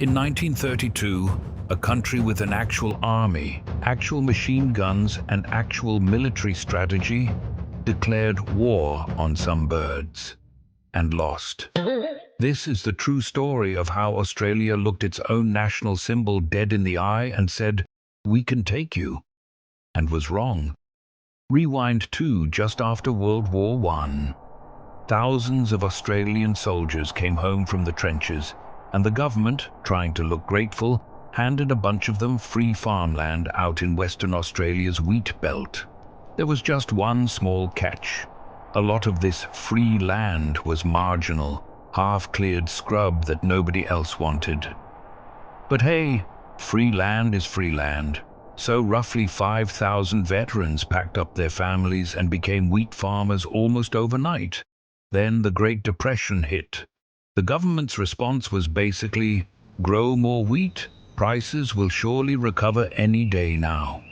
In 1932, a country with an actual army, actual machine guns, and actual military strategy declared war on some birds and lost. This is the true story of how Australia looked its own national symbol dead in the eye and said, "We can take you," and was wrong. Rewind to just after World War I. Thousands of Australian soldiers came home from the trenches, and the government, trying to look grateful, handed a bunch of them free farmland out in Western Australia's wheat belt. There was just one small catch. A lot of this free land was marginal, half-cleared scrub that nobody else wanted. But hey, free land is free land. So roughly 5,000 veterans packed up their families and became wheat farmers almost overnight. Then the Great Depression hit. The government's response was basically, grow more wheat, prices will surely recover any day now.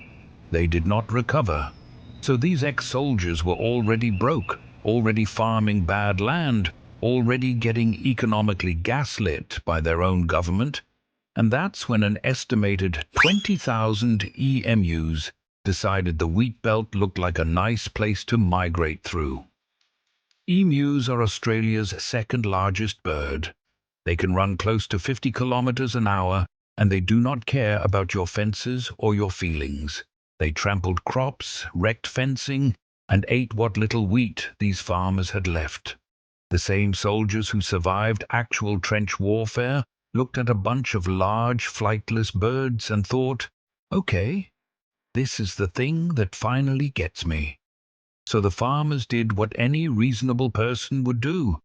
They did not recover. So these ex-soldiers were already broke, already farming bad land, already getting economically gaslit by their own government. And that's when an estimated 20,000 emus decided the wheat belt looked like a nice place to migrate through. Emus are Australia's second largest bird. They can run close to 50 kilometers an hour, and they do not care about your fences or your feelings. They trampled crops, wrecked fencing, and ate what little wheat these farmers had left. The same soldiers who survived actual trench warfare looked at a bunch of large, flightless birds and thought, okay, this is the thing that finally gets me. So the farmers did what any reasonable person would do.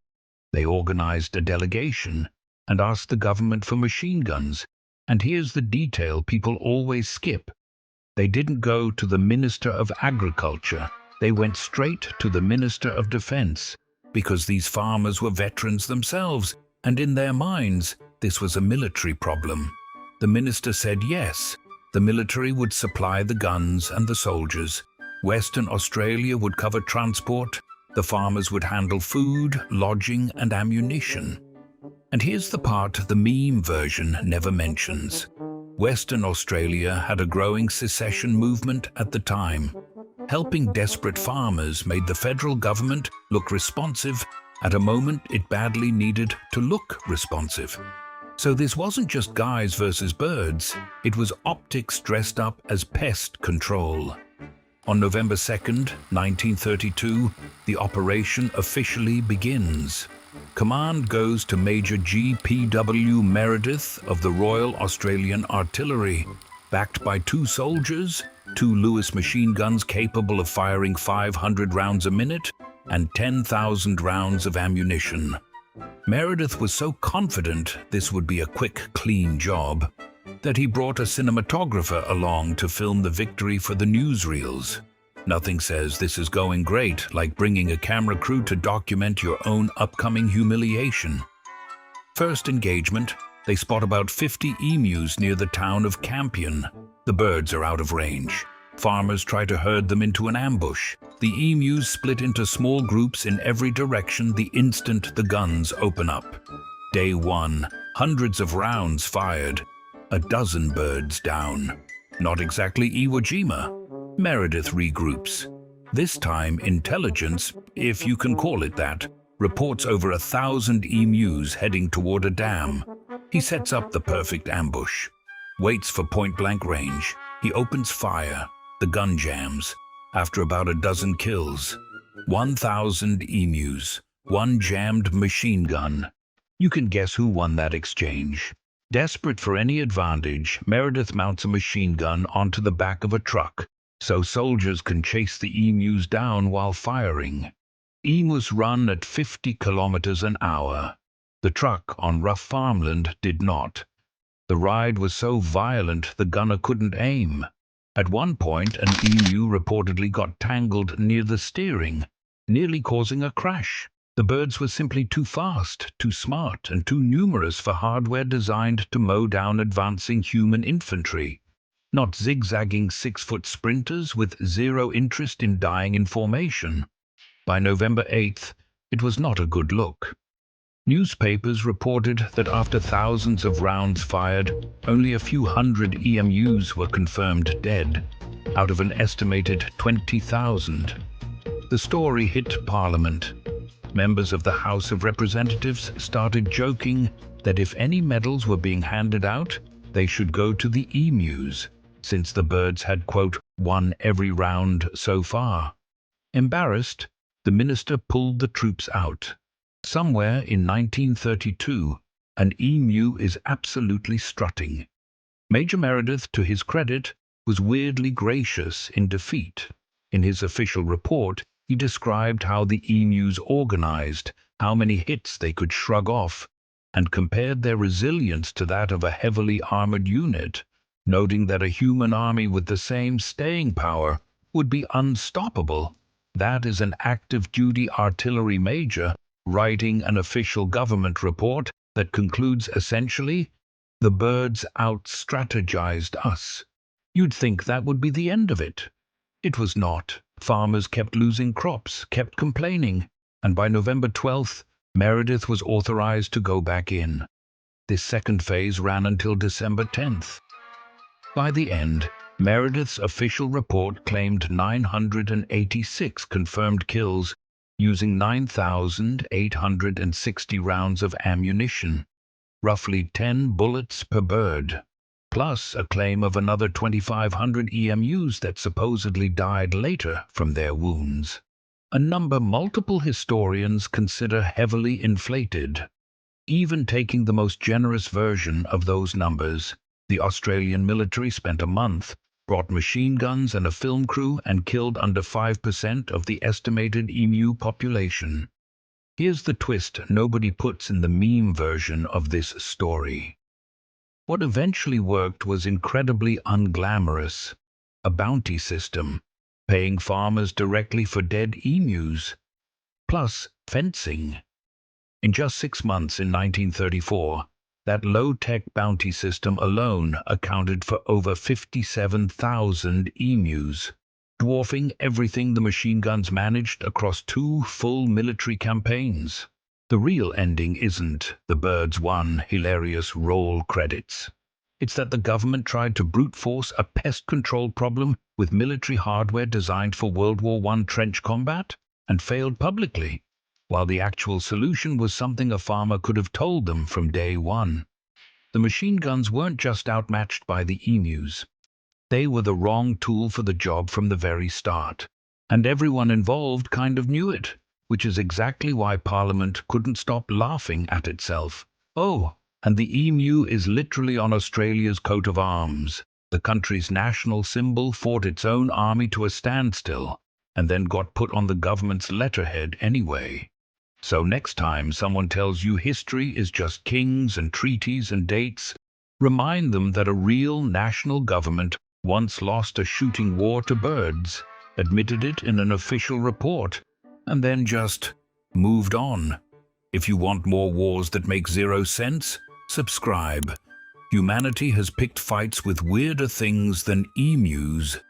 They organized a delegation and asked the government for machine guns. And here's the detail people always skip. They didn't go to the Minister of Agriculture. They went straight to the Minister of Defense, because these farmers were veterans themselves, and in their minds, this was a military problem. The minister said yes, the military would supply the guns and the soldiers. Western Australia would cover transport, the farmers would handle food, lodging, and ammunition. And here's the part the meme version never mentions. Western Australia had a growing secession movement at the time. Helping desperate farmers made the federal government look responsive at a moment it badly needed to look responsive. So this wasn't just guys versus birds, it was optics dressed up as pest control. On November 2nd, 1932, the operation officially begins. Command goes to Major G.P.W. Meredith of the Royal Australian Artillery, backed by 2 soldiers, 2 Lewis machine guns capable of firing 500 rounds a minute, and 10,000 rounds of ammunition. Meredith was so confident this would be a quick, clean job that he brought a cinematographer along to film the victory for the newsreels. Nothing says this is going great like bringing a camera crew to document your own upcoming humiliation. First engagement, they spot about 50 emus near the town of Campion. The birds are out of range. Farmers try to herd them into an ambush. The emus split into small groups in every direction the instant the guns open up. Day 1, hundreds of rounds fired. A dozen birds down. Not exactly Iwo Jima. Meredith regroups. This time, intelligence, if you can call it that, reports over 1,000 emus heading toward a dam. He sets up the perfect ambush. Waits for point-blank range. He opens fire. The gun jams. After about a dozen kills. 1,000 emus. 1 jammed machine gun. You can guess who won that exchange. Desperate for any advantage, Meredith mounts a machine gun onto the back of a truck, so soldiers can chase the emus down while firing. Emus run at 50 kilometers an hour. The truck on rough farmland did not. The ride was so violent the gunner couldn't aim. At one point, an emu reportedly got tangled near the steering, nearly causing a crash. The birds were simply too fast, too smart, and too numerous for hardware designed to mow down advancing human infantry. Not zigzagging 6-foot sprinters with zero interest in dying in formation. By November 8th, it was not a good look. Newspapers reported that after thousands of rounds fired, only a few hundred emus were confirmed dead, out of an estimated 20,000. The story hit Parliament. Members of the House of Representatives started joking that if any medals were being handed out, they should go to the emus, since the birds had, quote, won every round so far. Embarrassed, the minister pulled the troops out. Somewhere in 1932, an emu is absolutely strutting. Major Meredith, to his credit, was weirdly gracious in defeat. In his official report, he described how the emus organized, how many hits they could shrug off, and compared their resilience to that of a heavily armored unit, noting that a human army with the same staying power would be unstoppable. That is an active-duty artillery major writing an official government report that concludes essentially, "The birds out-strategized us." You'd think that would be the end of it. It was not. Farmers kept losing crops, kept complaining, and by November 12th, Meredith was authorized to go back in. This second phase ran until December 10th. By the end, Meredith's official report claimed 986 confirmed kills using 9,860 rounds of ammunition, roughly 10 bullets per bird, plus a claim of another 2,500 emus that supposedly died later from their wounds. A number multiple historians consider heavily inflated. Even taking the most generous version of those numbers, the Australian military spent a month, brought machine guns and a film crew, and killed under 5% of the estimated emu population. Here's the twist nobody puts in the meme version of this story. What eventually worked was incredibly unglamorous. A bounty system, paying farmers directly for dead emus, plus fencing. In just 6 months in 1934, that low-tech bounty system alone accounted for over 57,000 emus, dwarfing everything the machine guns managed across 2 full military campaigns. The real ending isn't the birds won hilarious roll credits. It's that the government tried to brute force a pest control problem with military hardware designed for World War I trench combat and failed publicly, while the actual solution was something a farmer could have told them from day one. The machine guns weren't just outmatched by the emus. They were the wrong tool for the job from the very start. And everyone involved kind of knew it, which is exactly why Parliament couldn't stop laughing at itself. Oh, and the emu is literally on Australia's coat of arms. The country's national symbol fought its own army to a standstill, and then got put on the government's letterhead anyway. So next time someone tells you history is just kings and treaties and dates, remind them that a real national government once lost a shooting war to birds, admitted it in an official report, and then just moved on. If you want more wars that make zero sense, subscribe. Humanity has picked fights with weirder things than emus.